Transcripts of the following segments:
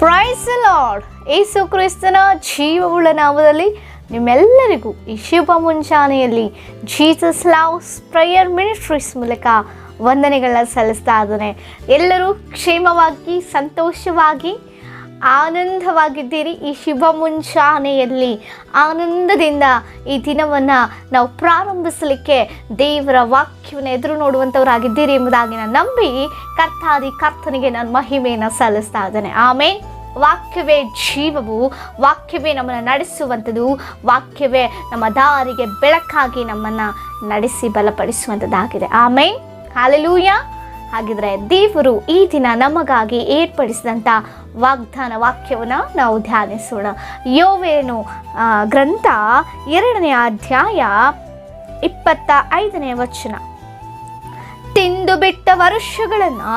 Price lord. ಯೇಸು ಕ್ರಿಸ್ತನ ಜೀವವುಳ್ಳ ನಾಮದಲ್ಲಿ ನಿಮ್ಮೆಲ್ಲರಿಗೂ ಈ ಶುಭ ಮುಂಜಾನೆಯಲ್ಲಿ ಜೀಸಸ್ ಲವ್ಸ್ ಪ್ರೇಯರ್ ಮಿನಿಸ್ಟ್ರೀಸ್ ಮೂಲಕ ವಂದನೆಗಳನ್ನ ಸಲ್ಲಿಸ್ತಾ ಇದ್ದಾನೆ. ಎಲ್ಲರೂ ಕ್ಷೇಮವಾಗಿ ಸಂತೋಷವಾಗಿ ಆನಂದವಾಗಿದ್ದೀರಿ. ಈ ಶುಭ ಮುಂಜಾನೆಯಲ್ಲಿ ಆನಂದದಿಂದ ಈ ದಿನವನ್ನು ನಾವು ಪ್ರಾರಂಭಿಸಲಿಕ್ಕೆ ದೇವರ ವಾಕ್ಯವನ್ನು ಎದುರು ನೋಡುವಂಥವರಾಗಿದ್ದೀರಿ ಎಂಬುದಾಗಿ ನಾನು ನಂಬಿ ಕರ್ತನಿಗೆ ನಾನು ಮಹಿಮೆಯನ್ನು ಸಲ್ಲಿಸ್ತಾ ಇದ್ದೇನೆ. ಆಮೇಲೆ ವಾಕ್ಯವೇ ಜೀವವು, ವಾಕ್ಯವೇ ನಮ್ಮನ್ನು ನಡೆಸುವಂಥದ್ದು, ವಾಕ್ಯವೇ ನಮ್ಮ ದಾರಿಗೆ ಬೆಳಕಾಗಿ ನಮ್ಮನ್ನು ನಡೆಸಿ ಬಲಪಡಿಸುವಂಥದ್ದಾಗಿದೆ. ಆಮೇಲೆ ಹಲ್ಲೆಲೂಯಾ. ಹಾಗಿದ್ರೆ ದೇವರು ಈ ದಿನ ನಮಗಾಗಿ ಏರ್ಪಡಿಸಿದಂಥ ವಾಗ್ದಾನ ವಾಕ್ಯವನ್ನು ನಾವು ಧ್ಯಾನಿಸೋಣ. ಯೋವೇನು ಗ್ರಂಥ 2ನೇ ಅಧ್ಯಾಯ 25ನೇ ವಚನ. ತಿಂದು ಬಿಟ್ಟ ವರ್ಷಗಳನ್ನು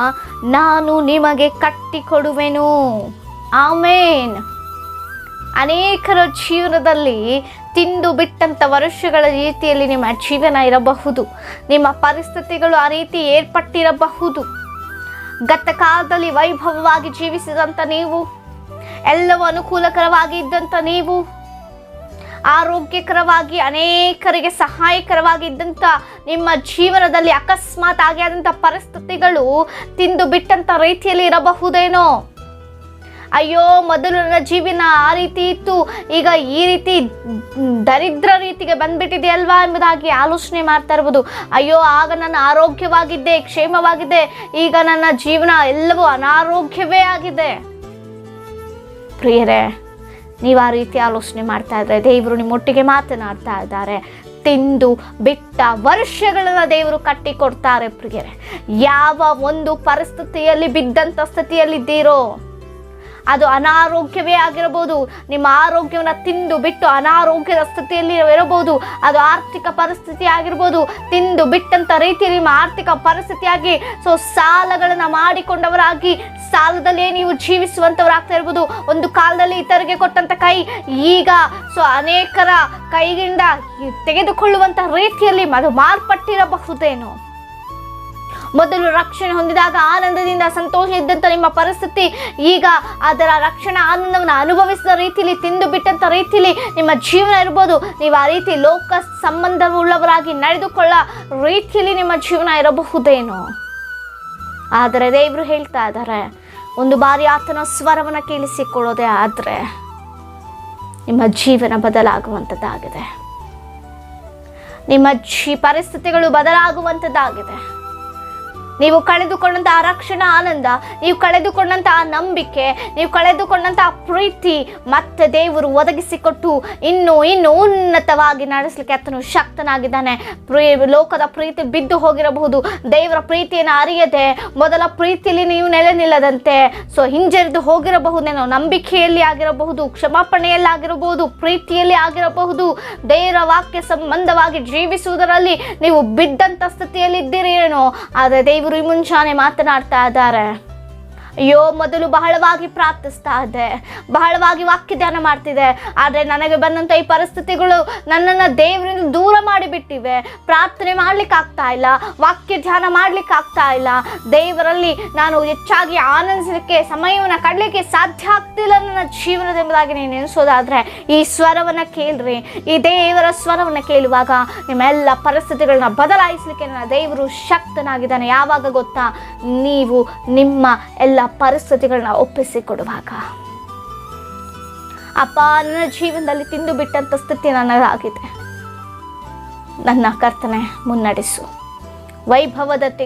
ನಾನು ನಿಮಗೆ ಕಟ್ಟಿಕೊಡುವೆನು. ಆಮೇನ್. ಅನೇಕರ ಜೀವನದಲ್ಲಿ ತಿಂದು ಬಿಟ್ಟಂಥ ವರ್ಷಗಳ ರೀತಿಯಲ್ಲಿ ನಿಮ್ಮ ಜೀವನ ಇರಬಹುದು. ನಿಮ್ಮ ಪರಿಸ್ಥಿತಿಗಳು ಆ ರೀತಿ ಏರ್ಪಟ್ಟಿರಬಹುದು. ಗತಕಾಲದಲ್ಲಿ ವೈಭವವಾಗಿ ಜೀವಿಸಿದಂಥ ನೀವು, ಎಲ್ಲವೂ ಅನುಕೂಲಕರವಾಗಿ ಇದ್ದಂಥ ನೀವು, ಆರೋಗ್ಯಕರವಾಗಿ ಅನೇಕರಿಗೆ ಸಹಾಯಕರವಾಗಿದ್ದಂಥ ನಿಮ್ಮ ಜೀವನದಲ್ಲಿ ಅಕಸ್ಮಾತ್ ಆಗಿ ಆದಂಥ ಪರಿಸ್ಥಿತಿಗಳು ತಿಂದು ಬಿಟ್ಟಂಥ ರೀತಿಯಲ್ಲಿ ಇರಬಹುದೇನೋ. ಅಯ್ಯೋ, ಮೊದಲು ನನ್ನ ಜೀವನ ಆ ರೀತಿ ಇತ್ತು, ಈಗ ಈ ರೀತಿ ದರಿದ್ರ ರೀತಿಗೆ ಬಂದ್ಬಿಟ್ಟಿದೆ ಅಲ್ವಾ ಎಂಬುದಾಗಿ ಆಲೋಚನೆ ಮಾಡ್ತಾ ಇರ್ಬೋದು. ಅಯ್ಯೋ, ಆಗ ನನ್ನ ಆರೋಗ್ಯವಾಗಿದ್ದೆ, ಕ್ಷೇಮವಾಗಿದ್ದೆ, ಈಗ ನನ್ನ ಜೀವನ ಎಲ್ಲವೂ ಅನಾರೋಗ್ಯವೇ ಆಗಿದೆ. ಪ್ರಿಯರೇ, ನೀವು ಆ ರೀತಿ ಆಲೋಚನೆ ಮಾಡ್ತಾ ಇದ್ರೆ ದೇವರು ನಿಮ್ಮೊಟ್ಟಿಗೆ ಮಾತನಾಡ್ತಾ ಇದ್ದಾರೆ. ತಿಂದು ಬಿಟ್ಟ ವರ್ಷಗಳನ್ನು ದೇವರು ಕಟ್ಟಿಕೊಡ್ತಾರೆ. ಪ್ರಿಯರೇ, ಯಾವ ಒಂದು ಪರಿಸ್ಥಿತಿಯಲ್ಲಿ ಬಿದ್ದಂಥ ಸ್ಥಿತಿಯಲ್ಲಿದ್ದೀರೋ, ಅದು ಅನಾರೋಗ್ಯವೇ ಆಗಿರಬಹುದು. ನಿಮ್ಮ ಆರೋಗ್ಯವನ್ನು ತಿಂದು ಬಿಟ್ಟು ಅನಾರೋಗ್ಯದ ಸ್ಥಿತಿಯಲ್ಲಿ ಇರಬಹುದು. ಅದು ಆರ್ಥಿಕ ಪರಿಸ್ಥಿತಿ ಆಗಿರ್ಬೋದು. ತಿಂದು ಬಿಟ್ಟಂಥ ರೀತಿಯಲ್ಲಿ ನಿಮ್ಮ ಆರ್ಥಿಕ ಪರಿಸ್ಥಿತಿಯಾಗಿ ಸಾಲಗಳನ್ನು ಮಾಡಿಕೊಂಡವರಾಗಿ ಸಾಲದಲ್ಲೇ ನೀವು ಜೀವಿಸುವಂಥವರಾಗ್ತಾ ಇರ್ಬೋದು. ಒಂದು ಕಾಲದಲ್ಲಿ ಇತರಿಗೆ ಕೊಟ್ಟಂಥ ಕೈ ಈಗ ಅನೇಕರ ಕೈಗಿಂದ ತೆಗೆದುಕೊಳ್ಳುವಂಥ ರೀತಿಯಲ್ಲಿ ಅದು ಮಾರ್ಪಟ್ಟಿರಬಹುದೇನೋ. ಮೊದಲು ರಕ್ಷಣೆ ಹೊಂದಿದಾಗ ಆನಂದದಿಂದ ಸಂತೋಷ ಇದ್ದಂಥ ನಿಮ್ಮ ಪರಿಸ್ಥಿತಿ ಈಗ ಅದರ ರಕ್ಷಣಾ ಆನಂದವನ್ನು ಅನುಭವಿಸಿದ ರೀತಿಯಲ್ಲಿ ತಿಂದು ಬಿಟ್ಟಂಥ ರೀತಿಯಲ್ಲಿ ನಿಮ್ಮ ಜೀವನ ಇರ್ಬೋದು. ನೀವು ಆ ರೀತಿ ಲೋಕ ಸಂಬಂಧವುಳ್ಳವರಾಗಿ ನಡೆದುಕೊಳ್ಳೋ ರೀತಿಯಲ್ಲಿ ನಿಮ್ಮ ಜೀವನ ಇರಬಹುದೇನೋ. ಆದರೆ ದೇವರು ಹೇಳ್ತಾ ಇದ್ದಾರೆ, ಒಂದು ಬಾರಿ ಆತನ ಸ್ವರವನ್ನು ಕೇಳಿಸಿಕೊಳ್ಳೋದೇ ಆದರೆ ನಿಮ್ಮ ಜೀವನ ಬದಲಾಗುವಂಥದ್ದಾಗಿದೆ. ನಿಮ್ಮ ಪರಿಸ್ಥಿತಿಗಳು ಬದಲಾಗುವಂಥದ್ದಾಗಿದೆ. ನೀವು ಕಳೆದುಕೊಂಡಂಥ ಆ ರಕ್ಷಣಾ ಆನಂದ, ನೀವು ಕಳೆದುಕೊಂಡಂಥ ಆ ನಂಬಿಕೆ, ನೀವು ಕಳೆದುಕೊಂಡಂಥ ಆ ಪ್ರೀತಿ ಮತ್ತೆ ದೇವರು ಒದಗಿಸಿಕೊಟ್ಟು ಇನ್ನೂ ಉನ್ನತವಾಗಿ ನಡೆಸಲಿಕ್ಕೆ ಆತನು ಶಕ್ತನಾಗಿದ್ದಾನೆ. ಲೋಕದ ಪ್ರೀತಿ ಬಿದ್ದು ಹೋಗಿರಬಹುದು. ದೇವರ ಪ್ರೀತಿಯನ್ನು ಅರಿಯದೆ ಮೊದಲ ಪ್ರೀತಿಯಲ್ಲಿ ನೀವು ನೆಲೆ ನಿಲ್ಲದಂತೆ ಹಿಂಜರಿದು ಹೋಗಿರಬಹುದೇನೋ. ನಂಬಿಕೆಯಲ್ಲಿ ಆಗಿರಬಹುದು, ಕ್ಷಮಾಪಣೆಯಲ್ಲಿ ಆಗಿರಬಹುದು, ಪ್ರೀತಿಯಲ್ಲಿ ಆಗಿರಬಹುದು. ದೇವರ ವಾಕ್ಯ ಸಂಬಂಧವಾಗಿ ಜೀವಿಸುವುದರಲ್ಲಿ ನೀವು ಬಿದ್ದಂಥ ಸ್ಥಿತಿಯಲ್ಲಿ ಇದ್ದೀರಿ ಏನೋ. ಆದರೆ ದೇವರು ಈ ಮುಂಜಾನೆ ಮಾತನಾಡ್ತಾ ಇದ್ದಾರೆ. ಅಯ್ಯೋ, ಮೊದಲು ಬಹಳವಾಗಿ ಪ್ರಾರ್ಥಿಸ್ತಾ ಇದ್ದೆ, ಬಹಳವಾಗಿ ವಾಕ್ಯ ಧ್ಯಾನ ಮಾಡ್ತಿದ್ದೆ, ಆದರೆ ನನಗೆ ಬಂದಂಥ ಈ ಪರಿಸ್ಥಿತಿಗಳು ನನ್ನನ್ನು ದೇವರಿಂದ ದೂರ ಮಾಡಿಬಿಟ್ಟಿವೆ. ಪ್ರಾರ್ಥನೆ ಮಾಡ್ಲಿಕ್ಕೆ ಆಗ್ತಾ ಇಲ್ಲ, ವಾಕ್ಯ ಧ್ಯಾನ ಮಾಡ್ಲಿಕ್ಕೆ ಆಗ್ತಾ ಇಲ್ಲ, ದೇವರಲ್ಲಿ ನಾನು ಹೆಚ್ಚಾಗಿ ಆನಂದಿಸಲಿಕ್ಕೆ ಸಮಯವನ್ನು ಕಡಲಿಕ್ಕೆ ಸಾಧ್ಯ ಆಗ್ತಿಲ್ಲ ನನ್ನ ಜೀವನದೆಂಬುದಾಗಿ ನೀವು ನೆನೆಸೋದಾದರೆ ಈ ಸ್ವರವನ್ನು ಕೇಳ್ರಿ. ಈ ದೇವರ ಸ್ವರವನ್ನು ಕೇಳುವಾಗ ನಿಮ್ಮೆಲ್ಲ ಪರಿಸ್ಥಿತಿಗಳನ್ನ ಬದಲಾಯಿಸಲಿಕ್ಕೆ ನನ್ನ ದೇವರು ಶಕ್ತನಾಗಿದ್ದಾನೆ. ಯಾವಾಗ ಗೊತ್ತಾ? ನೀವು ನಿಮ್ಮ ಎಲ್ಲ ಪರಿಸ್ಥಿತಿಗಳನ್ನ ಒಪ್ಪಿಸಿಕೊಡುವಾಗ. ಅಪ್ಪ, ನನ್ನ ಜೀವನದಲ್ಲಿ ತಿಂದು ಬಿಟ್ಟಂಥ ಸ್ಥಿತಿ ನನ್ನದಾಗಿದೆ, ನನ್ನ ಕರ್ತನೆ ಮುನ್ನಡೆಸು.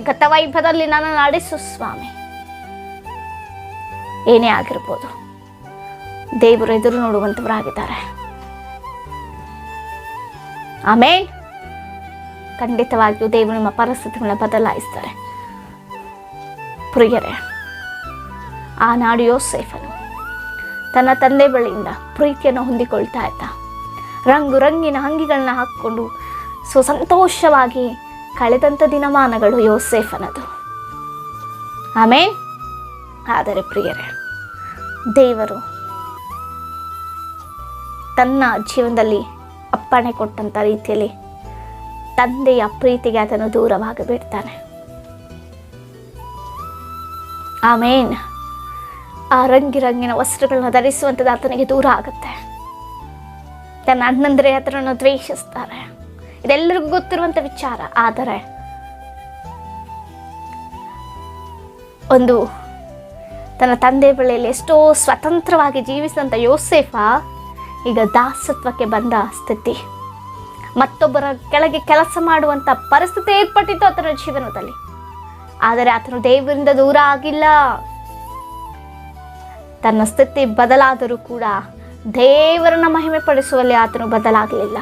ಗತ ವೈಭವದಲ್ಲಿ ನನ್ನ ನಡೆಸು ಸ್ವಾಮಿ. ಏನೇ ಆಗಿರ್ಬೋದು, ದೇವರು ಎದುರು ನೋಡುವಂಥವರಾಗಿದ್ದಾರೆ. ಆಮೇಲೆ ಖಂಡಿತವಾಗಿಯೂ ದೇವರು ನಿಮ್ಮ ಪರಿಸ್ಥಿತಿಗಳನ್ನ ಬದಲಾಯಿಸ್ತಾರೆ. ಪ್ರಿಯರೇ, ಆನಾಡು ಯೋಸೇಫನು ತನ್ನ ತಂದೆ ಬಳಿಯಿಂದ ಪ್ರೀತಿಯನ್ನು ಹೊಂದಿಕೊಳ್ತಾ ಇದ್ದ. ರಂಗಿನ ಅಂಗಿಗಳನ್ನ ಹಾಕ್ಕೊಂಡು ಸಂತೋಷವಾಗಿ ಕಳೆದಂಥ ದಿನಮಾನಗಳು ಯೋಸೇಫನದು. ಆಮೇಲೆ ಆದರೆ ಪ್ರಿಯರೇ, ದೇವರು ತನ್ನ ಜೀವನದಲ್ಲಿ ಅಪ್ಪಣೆ ಕೊಟ್ಟಂಥ ರೀತಿಯಲ್ಲಿ ತಂದೆಯ ಪ್ರೀತಿಗೆ ಅದನ್ನು ದೂರವಾಗಿ ಬಿಡ್ತಾನೆ. ಆಮೇನ್. ಆ ರಂಗಿರಂಗಿನ ವಸ್ತ್ರಗಳನ್ನ ಧರಿಸುವಂಥದ್ದು ಆತನಿಗೆ ದೂರ ಆಗುತ್ತೆ. ತನ್ನ ಅಣ್ಣಂದ್ರೆ ಆತನನ್ನು ದ್ವೇಷಿಸ್ತಾರೆ. ಇದೆಲ್ಲರಿಗೂ ಗೊತ್ತಿರುವಂಥ ವಿಚಾರ. ಆದರೆ ಒಂದು ತನ್ನ ತಂದೆ ಬಳಿಯಲ್ಲಿ ಎಷ್ಟೋ ಸ್ವತಂತ್ರವಾಗಿ ಜೀವಿಸಿದಂಥ ಯೋಸೇಫ ಈಗ ದಾಸತ್ವಕ್ಕೆ ಬಂದ ಸ್ಥಿತಿ, ಮತ್ತೊಬ್ಬರ ಕೆಳಗೆ ಕೆಲಸ ಮಾಡುವಂಥ ಪರಿಸ್ಥಿತಿ ಏರ್ಪಟ್ಟಿತ್ತು ಆತನ ಜೀವನದಲ್ಲಿ. ಆದರೆ ಆತನು ದೇವರಿಂದ ದೂರ ಆಗಿಲ್ಲ. ತನ್ನ ಸ್ಥಿತಿ ಬದಲಾದರೂ ಕೂಡ ದೇವರನ್ನ ಮಹಿಮೆ ಪಡಿಸುವಲ್ಲಿ ಆತನು ಬದಲಾಗಲಿಲ್ಲ.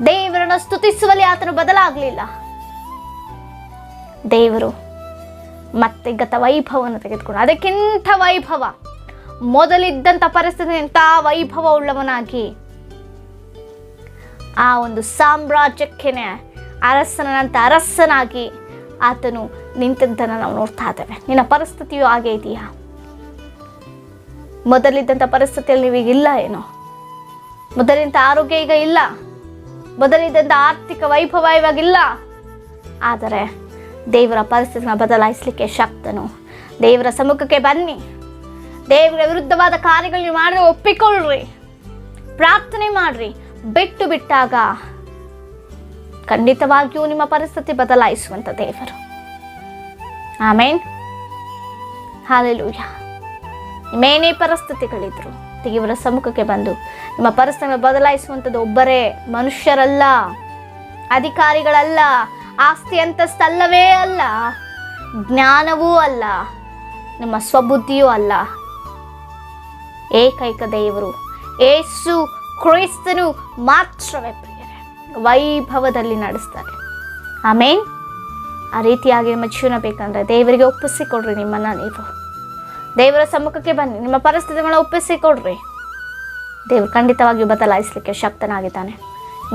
ದೇವರನ್ನು ಸ್ತುತಿಸುವಲ್ಲಿ ಆತನು ಬದಲಾಗಲಿಲ್ಲ. ದೇವರು ಮತ್ತೆ ಗತ ವೈಭವವನ್ನು ತೆಗೆದುಕೊಂಡು ಅದಕ್ಕಿಂತ ವೈಭವ, ಮೊದಲಿದ್ದಂಥ ಪರಿಸ್ಥಿತಿಗಿಂತ ವೈಭವ ಉಳ್ಳವನಾಗಿ ಆ ಒಂದು ಸಾಮ್ರಾಜ್ಯಕ್ಕೇನೆ ಅರಸನಂತ ಅರಸನಾಗಿ ಆತನು ನಿಂತಂತನ ನಾವು ನೋಡ್ತಾ ಇದ್ದೇವೆ. ನಿನ್ನ ಪರಿಸ್ಥಿತಿಯು ಹಾಗೆ ಇದೆಯಾ? ಮೊದಲಿದ್ದಂಥ ಪರಿಸ್ಥಿತಿಯಲ್ಲಿ ನೀವೀಗ ಇಲ್ಲ ಏನೋ? ಮೊದಲಿದ್ದಂಥ ಆರೋಗ್ಯ ಈಗ ಇಲ್ಲ, ಮೊದಲಿದ್ದಂಥ ಆರ್ಥಿಕ ವೈಭವ ಇವಾಗಿಲ್ಲ. ಆದರೆ ದೇವರ ಪರಿಸ್ಥಿತಿನ ಬದಲಾಯಿಸಲಿಕ್ಕೆ ಶಕ್ತನು. ದೇವರ ಸಮ್ಮುಖಕ್ಕೆ ಬನ್ನಿ. ದೇವರ ವಿರುದ್ಧವಾದ ಕಾರ್ಯಗಳು ನೀವು ಮಾಡಿದ್ರೆ ಒಪ್ಪಿಕೊಳ್ಳ್ರಿ, ಪ್ರಾರ್ಥನೆ ಮಾಡ್ರಿ. ಬಿಟ್ಟು ಬಿಟ್ಟಾಗ ಖಂಡಿತವಾಗಿಯೂ ನಿಮ್ಮ ಪರಿಸ್ಥಿತಿ ಬದಲಾಯಿಸುವಂಥ ದೇವರು. ಆಮೇನ್, ಹಾಲೆಲೂಯಾ. ನಿಮ್ಮೇನೇ ಪರಿಸ್ಥಿತಿಗಳಿದ್ರು ದೇವರ ಸಮ್ಮುಖಕ್ಕೆ ಬಂದು ನಿಮ್ಮ ಪರಿಸ್ಥಿತಿಯನ್ನು ಬದಲಾಯಿಸುವಂಥದ್ದು ಒಬ್ಬರೇ ಮನುಷ್ಯರಲ್ಲ, ಅಧಿಕಾರಿಗಳಲ್ಲ, ಆಸ್ತಿ ಅಂತಸ್ತಲ್ಲವೇ ಅಲ್ಲ, ಜ್ಞಾನವೂ ಅಲ್ಲ, ನಿಮ್ಮ ಸ್ವಬುದ್ಧಿಯೂ ಅಲ್ಲ. ಏಕೈಕ ದೇವರು ಯೇಸು ಕ್ರಿಸ್ತನು ಮಾತ್ರವೇ ಪ್ರಿಯರೇ ವೈಭವದಲ್ಲಿ ನಡೆಸ್ತಾರೆ. ಆಮೇನ್. ಆ ರೀತಿಯಾಗಿ ನಿಮ್ಮ ಜೀವನ ಬೇಕಂದ್ರೆ ದೇವರಿಗೆ ಒಪ್ಪಿಸಿಕೊಡ್ರಿ. ನಿಮ್ಮನ್ನು ನೀವು ದೇವರ ಸಮ್ಮುಖಕ್ಕೆ ಬನ್ನಿ, ನಿಮ್ಮ ಪರಿಸ್ಥಿತಿಗಳನ್ನ ಒಪ್ಪಿಸಿಕೊಡ್ರಿ. ದೇವರು ಖಂಡಿತವಾಗಿಯೂ ಬದಲಾಯಿಸಲಿಕ್ಕೆ ಶಕ್ತನಾಗಿದ್ದಾನೆ.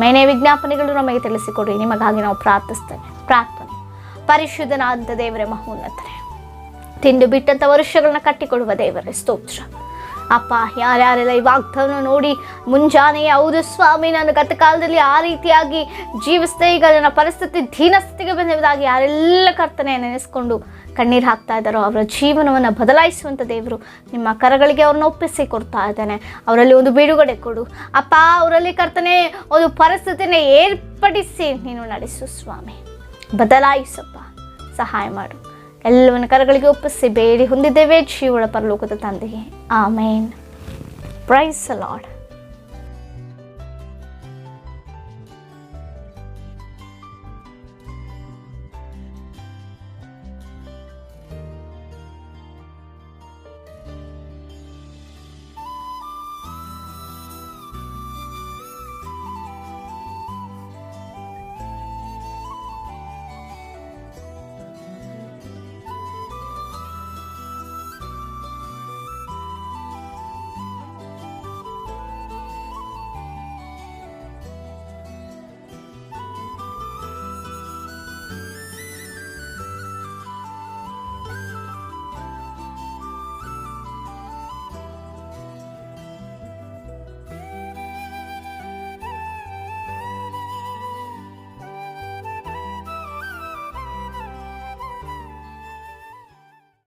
ಮೇನೇ ವಿಜ್ಞಾಪನೆಗಳು ನಮಗೆ ತಿಳಿಸಿಕೊಡ್ರಿ. ನಿಮಗಾಗಿ ನಾವು ಪ್ರಾರ್ಥಿಸ್ತೇವೆ. ಪ್ರಾರ್ಥನೆ. ಪರಿಶುದ್ಧನಾದ ದೇವರೇ, ಮಹೋನ್ನತರೇ, ತಿಂದು ಬಿಟ್ಟಂಥ ವರ್ಷಗಳನ್ನ ಕಟ್ಟಿಕೊಡುವ ದೇವರೇ ಸ್ತೋತ್ರ. ಅಪ್ಪ, ಯಾರ್ಯಾರೆಲ್ಲ ಈ ವಾಗ್ದಾನ ನೋಡಿ ಮುಂಜಾನೆ ಹೌದು ಸ್ವಾಮಿ ನಾನು ಗತ ಕಾಲದಲ್ಲಿ ಆ ರೀತಿಯಾಗಿ ಜೀವಿಸ್ದೆ, ಈಗ ನನ್ನ ಪರಿಸ್ಥಿತಿ ದೀನಸ್ಥಿತಿಗೆ ಬಂದಿರುವುದಾಗಿ ಯಾರೆಲ್ಲ ಕರ್ತನೆ ನೆನೆಸ್ಕೊಂಡು ಕಣ್ಣೀರು ಹಾಕ್ತಾ ಇದ್ದಾರೋ ಅವರ ಜೀವನವನ್ನು ಬದಲಾಯಿಸುವಂಥ ದೇವರು ನಿಮ್ಮ ಕರಗಳಿಗೆ ಅವ್ರನ್ನ ಒಪ್ಪಿಸಿ ಕೊಡ್ತಾ ಇದ್ದಾನೆ. ಅವರಲ್ಲಿ ಒಂದು ಬಿಡುಗಡೆ ಕೊಡು ಅಪ್ಪ. ಅವರಲ್ಲಿ ಕರ್ತನೆ ಒಂದು ಪರಿಸ್ಥಿತಿನ ಏರ್ಪಡಿಸಿ ನೀನು ನಡೆಸು ಸ್ವಾಮಿ. ಬದಲಾಯಿಸಪ್ಪ, ಸಹಾಯ ಮಾಡು. ಎಲ್ಲವನ್ನ ಕರಗಳಿಗೆ ಒಪ್ಪಿಸಿ ಬೇಡಿ ಹೊಂದಿದ್ದೇವೆ ಜೀವಳ ಪರಲೋಕದ ತಂದೆಗೆ. ಆಮೇನ್. Praise the lord.